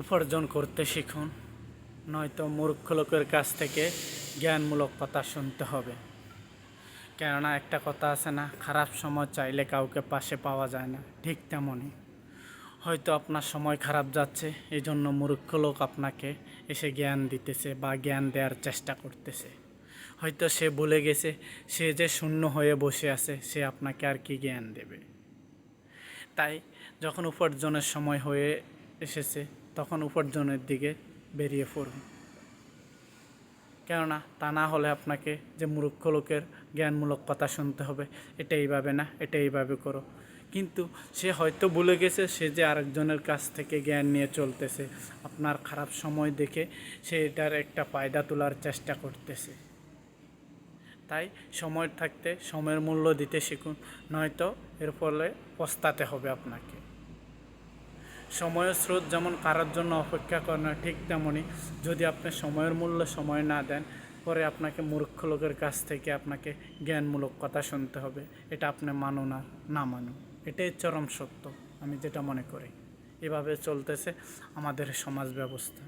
উপার্জন করতে শিখুন, নয়তো মূর্খ লোকের কাছ থেকে জ্ঞানমূলক কথা শুনতে হবে। কেননা একটা কথা আছে না, খারাপ সময় চাইলে কাউকে পাশে পাওয়া যায় না। ঠিক তেমনই হয়তো আপনার সময় খারাপ যাচ্ছে, এই জন্য মূর্খ লোক আপনাকে এসে জ্ঞান দিতেছে বা জ্ঞান দেওয়ার চেষ্টা করতেছে। হয়তো সে ভুলে গেছে, সে যে শূন্য হয়ে বসে আছে, সে আপনাকে আর কি জ্ঞান দেবে। তাই যখন উপার্জনের সময় হয়ে এসেছে, তখন উপার্জনের দিকে বেরিয়ে পড়ুন। কেননা তা না হলে আপনাকে যে মূর্খ লোকের জ্ঞানমূলক কথা শুনতে হবে, এটা এইভাবে না, এটা এইভাবে করো। কিন্তু সে হয়তো ভুলে গেছে, সে যে আরেকজনের কাছ থেকে জ্ঞান নিয়ে চলতেছে। আপনার খারাপ সময় দেখে সে এটার একটা ফায়দা তোলার চেষ্টা করতেছে। তাই সময় থাকতে সময়ের মূল্য দিতে শিখুন, নয়তো এর ফলে পস্তাতে হবে আপনাকে। সময়ের স্রোত যেমন কারোর জন্য অপেক্ষা করে না, ঠিক তেমনই যদি আপনি সময়ের মূল্য সময় না দেন, পরে আপনাকে মূর্খ লোকের কাছ থেকে আপনাকে জ্ঞানমূলক কথা শুনতে হবে। এটা আপনি মানুন আর না মানুন, এটাই চরম সত্য। আমি যেটা মনে করি, এভাবে চলতেছে আমাদের সমাজ ব্যবস্থা।